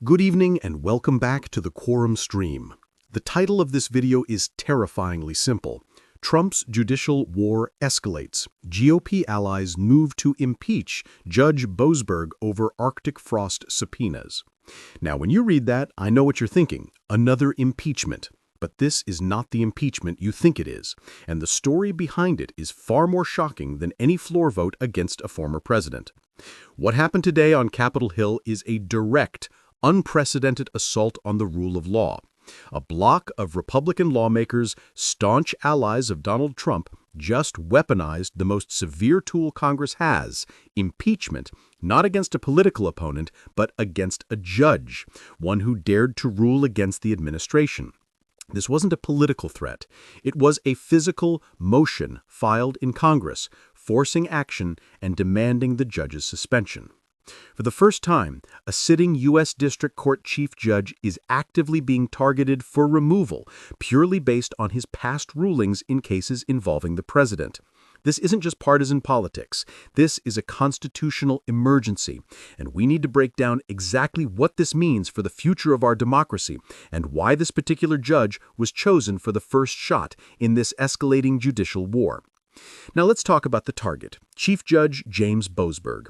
Good evening and welcome back to the Quorum stream. The title of this video is terrifyingly simple. Trump's judicial war escalates. GOP allies move to impeach Judge Boasberg over Arctic frost subpoenas. Now, when you read that, I know what you're thinking. Another impeachment. But this is not the impeachment you think it is, and the story behind it is far more shocking than any floor vote against a former president. What happened today on Capitol Hill is a direct, unprecedented assault on the rule of law. A block of Republican lawmakers, staunch allies of Donald Trump, just weaponized the most severe tool Congress has, impeachment, not against a political opponent, but against a judge, one who dared to rule against the administration. This wasn't a political threat. It was a physical motion filed in Congress, forcing action and demanding the judge's suspension. For the first time, a sitting U.S. District Court Chief Judge is actively being targeted for removal, purely based on his past rulings in cases involving the president. This isn't just partisan politics. This is a constitutional emergency, and we need to break down exactly what this means for the future of our democracy and why this particular judge was chosen for the first shot in this escalating judicial war. Now let's talk about the target, Chief Judge James Boasberg.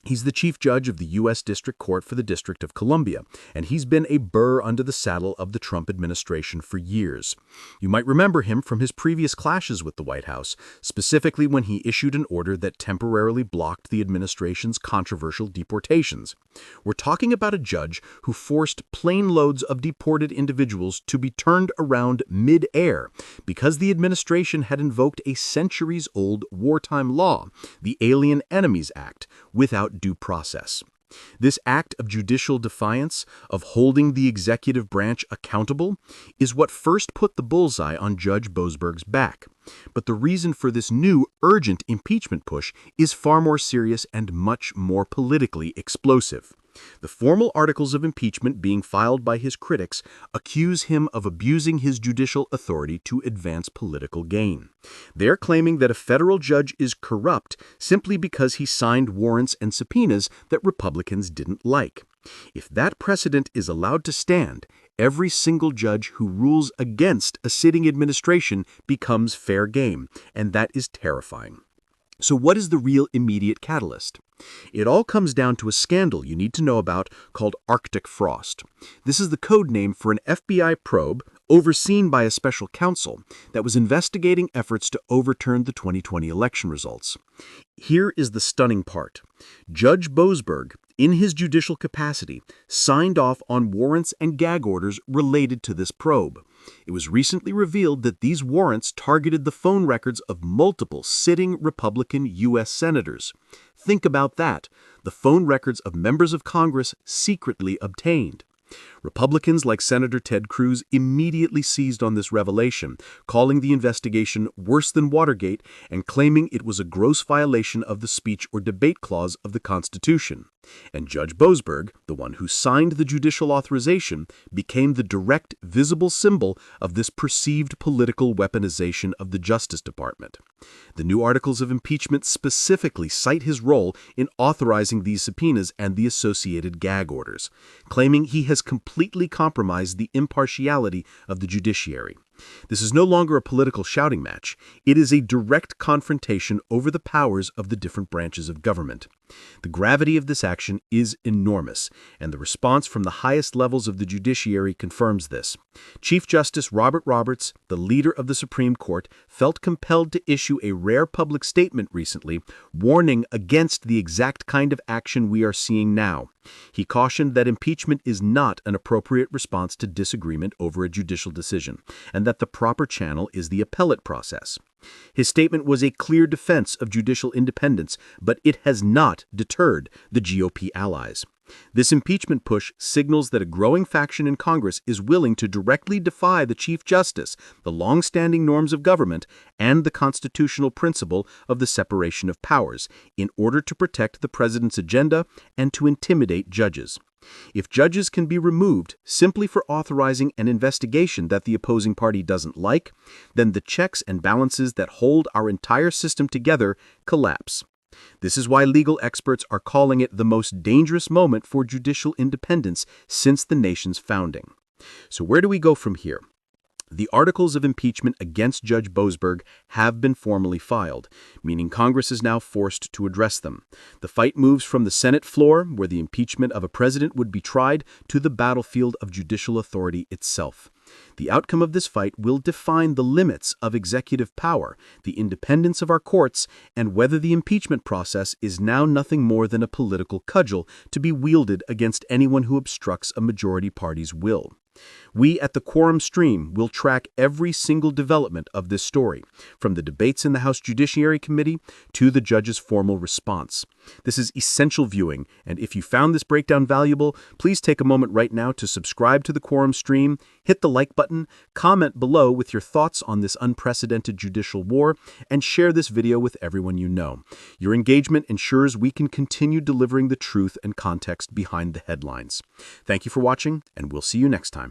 He's the chief judge of the U.S. District Court for the District of Columbia, and he's been a burr under the saddle of the Trump administration for years. You might remember him from his previous clashes with the White House, specifically when he issued an order that temporarily blocked the administration's controversial deportations. We're talking about a judge who forced plane loads of deported individuals to be turned around mid-air because the administration had invoked a centuries-old wartime law, the Alien Enemies Act, without due process. This act of judicial defiance, of holding the executive branch accountable, is what first put the bullseye on Judge Boasberg's back. But the reason for this new, urgent impeachment push is far more serious and much more politically explosive. The formal articles of impeachment being filed by his critics accuse him of abusing his judicial authority to advance political gain. They're claiming that a federal judge is corrupt simply because he signed warrants and subpoenas that Republicans didn't like. If that precedent is allowed to stand, every single judge who rules against a sitting administration becomes fair game, and that is terrifying. So what is the real immediate catalyst? It all comes down to a scandal you need to know about called Arctic frost. This is the code name for an FBI probe overseen by a special counsel that was investigating efforts to overturn the 2020 election results. Here is the stunning part. Judge Boasberg, in his judicial capacity, signed off on warrants and gag orders related to this probe. It was recently revealed that these warrants targeted the phone records of multiple sitting Republican U.S. senators. Think about that, the phone records of members of Congress secretly obtained. Republicans like Senator Ted Cruz immediately seized on this revelation, calling the investigation worse than Watergate and claiming it was a gross violation of the speech or debate clause of the Constitution. And Judge Boasberg, the one who signed the judicial authorization, became the direct, visible symbol of this perceived political weaponization of the Justice Department. The new articles of impeachment specifically cite his role in authorizing these subpoenas and the associated gag orders, claiming he has completely compromised the impartiality of the judiciary. This is no longer a political shouting match. It is a direct confrontation over the powers of the different branches of government. The gravity of this action is enormous, and the response from the highest levels of the judiciary confirms this. Chief Justice Robert Roberts, the leader of the Supreme Court, felt compelled to issue a rare public statement recently, warning against the exact kind of action we are seeing now. He cautioned that impeachment is not an appropriate response to disagreement over a judicial decision, and that the proper channel is the appellate process. His statement was a clear defense of judicial independence, but it has not deterred the GOP allies. This impeachment push signals that a growing faction in Congress is willing to directly defy the Chief Justice, the long-standing norms of government, and the constitutional principle of the separation of powers, in order to protect the president's agenda and to intimidate judges. If judges can be removed simply for authorizing an investigation that the opposing party doesn't like, then the checks and balances that hold our entire system together collapse. This is why legal experts are calling it the most dangerous moment for judicial independence since the nation's founding. So where do we go from here? The articles of impeachment against Judge Boasberg have been formally filed, meaning Congress is now forced to address them. The fight moves from the Senate floor, where the impeachment of a president would be tried, to the battlefield of judicial authority itself. The outcome of this fight will define the limits of executive power, the independence of our courts, and whether the impeachment process is now nothing more than a political cudgel to be wielded against anyone who obstructs a majority party's will. We at the Quorum stream will track every single development of this story, from the debates in the House Judiciary Committee to the judge's formal response. This is essential viewing, and if you found this breakdown valuable, please take a moment right now to subscribe to the Quorum stream, hit the like button, comment below with your thoughts on this unprecedented judicial war, and share this video with everyone you know. Your engagement ensures we can continue delivering the truth and context behind the headlines. Thank you for watching, and we'll see you next time.